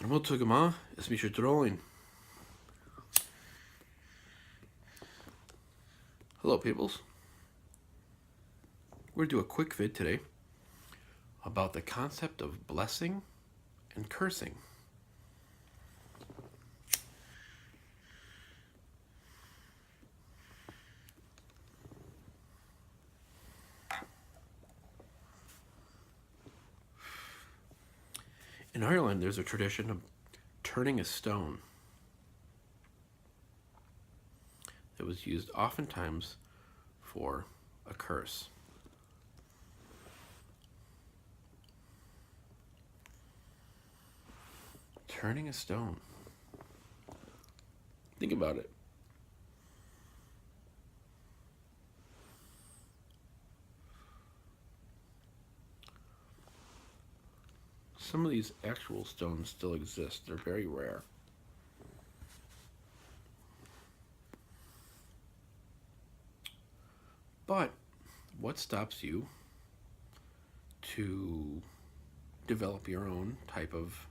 Armutugama ist mich drawing. Hello, peoples. We're going to do a quick vid today about the concept of blessing and cursing. In Ireland, there's a tradition of turning a stone that was used oftentimes for a curse. Turning a stone. Think about it. Some of these actual stones still exist. They're very rare. But what stops you to develop your own type of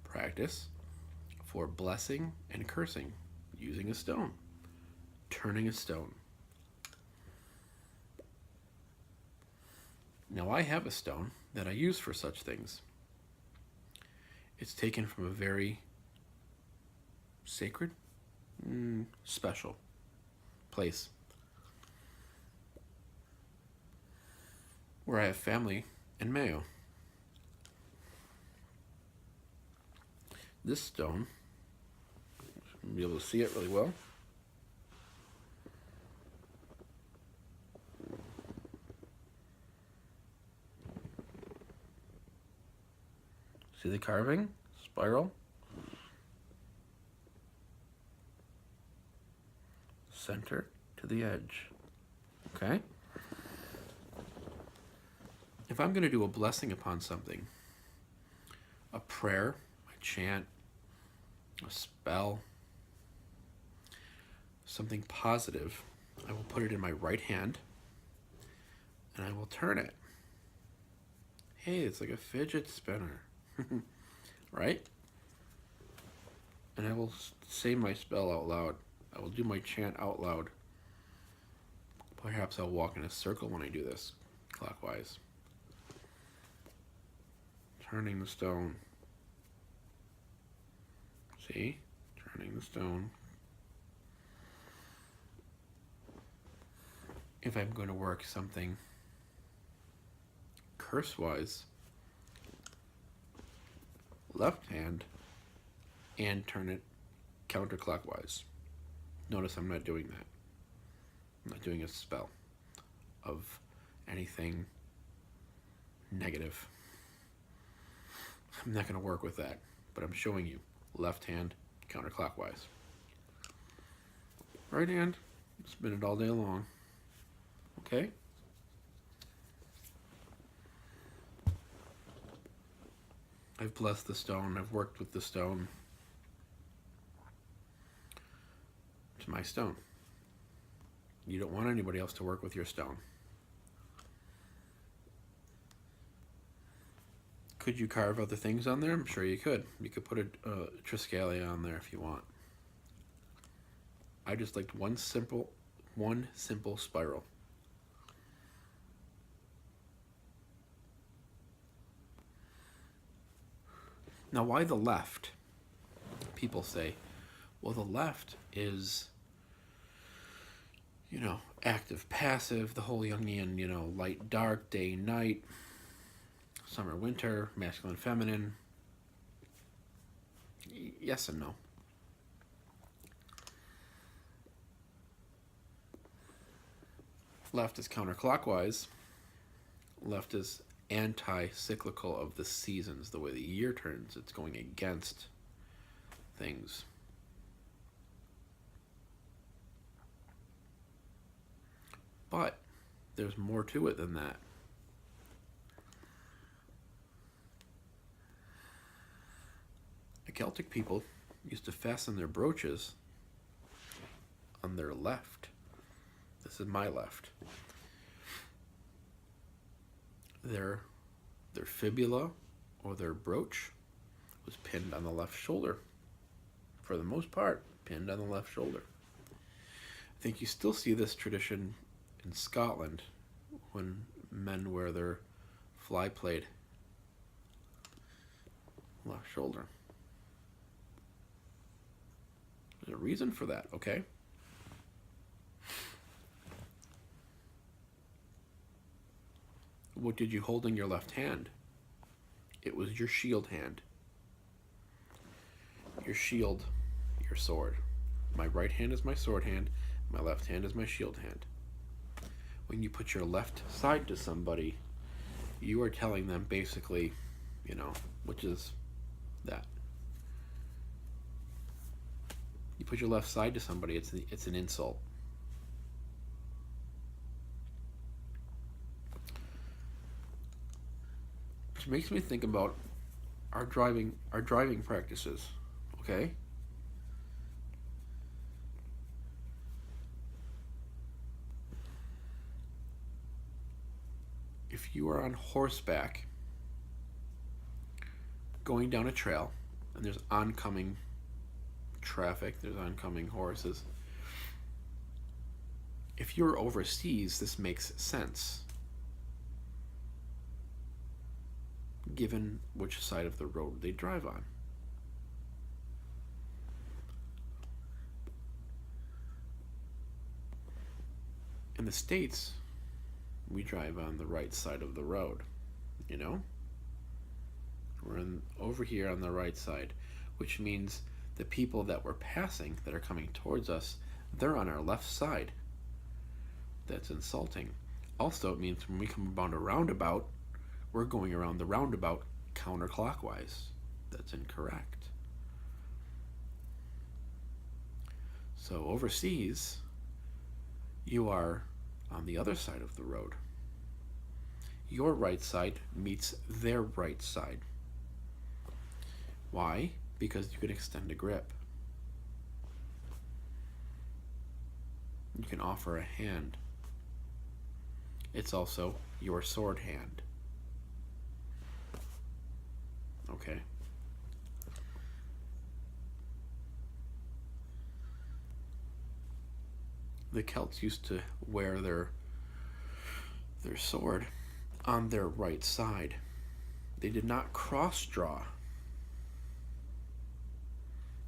practice for blessing and cursing using a stone, turning a stone? Now, I have a stone that I use for such things. It's taken from a very sacred, special place where I have family in Mayo. This stone, you'll be able to see it really well. See the carving? Spiral. Center to the edge. Okay? If I'm going to do a blessing upon something, a prayer, a chant, a spell, something positive, I will put it in my right hand and I will turn it. Hey, it's like a fidget spinner. Right? And I will say my spell out loud. I will do my chant out loud. Perhaps I'll walk in a circle when I do this, clockwise. Turning the stone. See? Turning the stone. If I'm going to work something curse-wise, left hand and turn it counterclockwise. Notice I'm not doing that. I'm not doing a spell of anything negative. I'm not going to work with that, but I'm showing you left hand counterclockwise. Right hand, spin it all day long. Okay? I've blessed the stone. I've worked with the stone. It's my stone. You don't want anybody else to work with your stone. Could you carve other things on there? I'm sure you could. You could put a Triskalia on there if you want. I just liked one simple spiral. Now, why the left? People say, well, the left is, active, passive, the whole Jungian, light, dark, day, night, summer, winter, masculine, feminine. Yes and no. Left is counterclockwise. Left is anti-cyclical of the seasons. The way the year turns, it's going against things. But there's more to it than that. The Celtic people used to fasten their brooches on their left. This is my left. Their fibula or their brooch was pinned on the left shoulder. For the most part, pinned on the left shoulder. I think you still see this tradition in Scotland when men wear their fly plate left shoulder. There's a reason for that, okay? What did you hold in your left hand? It was your shield hand. Your shield, your sword. My right hand is my sword hand. My left hand is my shield hand. When you put your left side to somebody, you are telling them basically, which is that. You put your left side to somebody, it's an insult. Which makes me think about our driving practices, okay? If you are on horseback going down a trail and there's oncoming traffic, there's oncoming horses, if you're overseas, this makes sense, given which side of the road they drive on. In the States, we drive on the right side of the road, We're over here on the right side, which means the people that we're passing, that are coming towards us, they're on our left side. That's insulting. Also, it means when we come around a roundabout, we're going around the roundabout counterclockwise. That's incorrect. So overseas, you are on the other side of the road. Your right side meets their right side. Why? Because you can extend a grip. You can offer a hand. It's also your sword hand. Okay. The Celts used to wear their sword on their right side. They did not cross draw.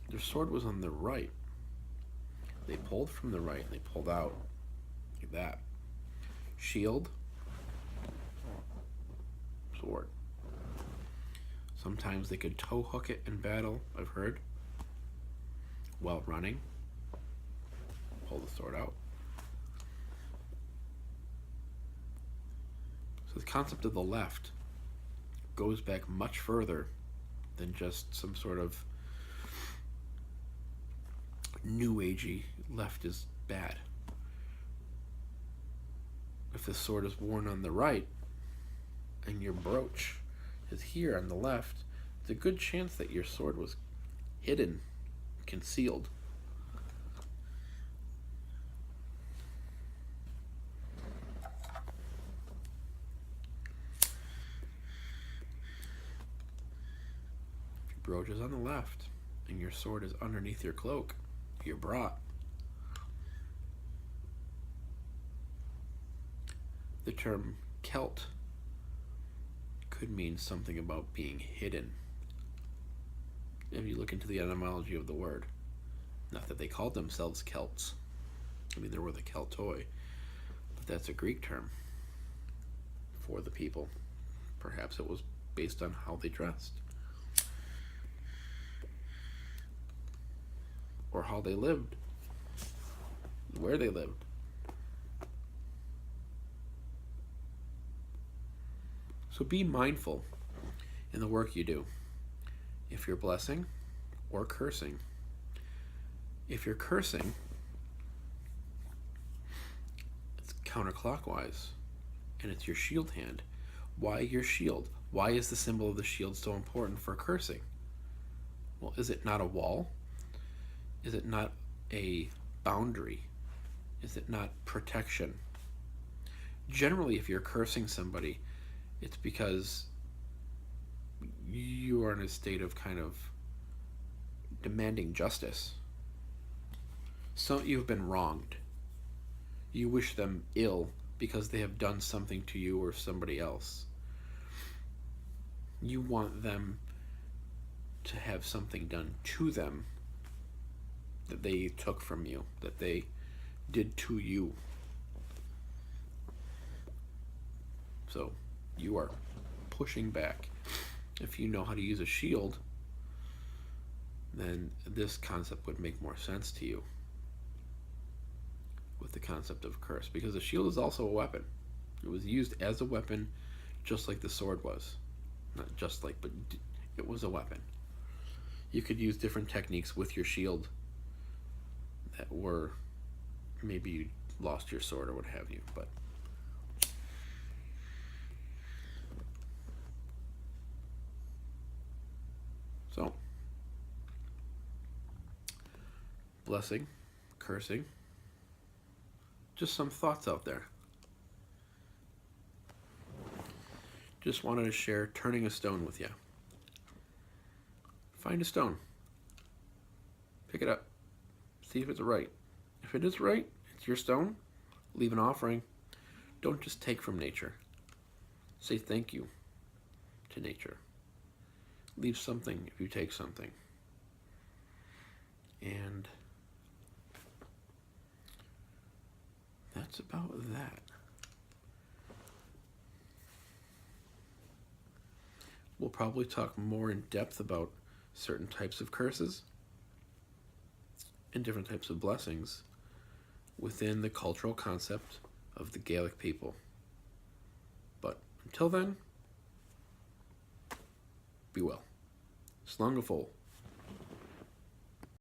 Their sword was on the right. They pulled from the right, they pulled out like that. Shield, sword. Sometimes they could toe hook it in battle, I've heard, while running. Pull the sword out. So the concept of the left goes back much further than just some sort of new agey left is bad. If the sword is worn on the right and your brooch is here on the left, it's a good chance that your sword was hidden, concealed. If your brooch is on the left and your sword is underneath your cloak, you're brought. The term Celt could mean something about being hidden. If you look into the etymology of the word, not that they called themselves Celts. I mean, there were the Keltoi, but that's a Greek term for the people. Perhaps it was based on how they dressed or how they lived, where they lived. So be mindful in the work you do. If you're blessing or cursing. If you're cursing, it's counterclockwise, and it's your shield hand. Why your shield? Why is the symbol of the shield so important for cursing? Well, is it not a wall? Is it not a boundary? Is it not protection? Generally, if you're cursing somebody, it's because you are in a state of kind of demanding justice. So you've been wronged. You wish them ill because they have done something to you or somebody else. You want them to have something done to them that they took from you, that they did to you. So you are pushing back. If you know how to use a shield, then this concept would make more sense to you with the concept of curse, because the shield is also a weapon. It was used as a weapon just like the sword was. Not just like, but it was a weapon. You could use different techniques with your shield that were, maybe you lost your sword or what have you, but so blessing, cursing, just some thoughts out there. Just wanted to share turning a stone with you. Find a stone. Pick it up. See if it's right. If it is right, it's your stone. Leave an offering. Don't just take from nature. Say thank you to nature. Leave something if you take something. And that's about that. We'll probably talk more in depth about certain types of curses and different types of blessings within the cultural concept of the Gaelic people. But until then, be well. Slán go fóill.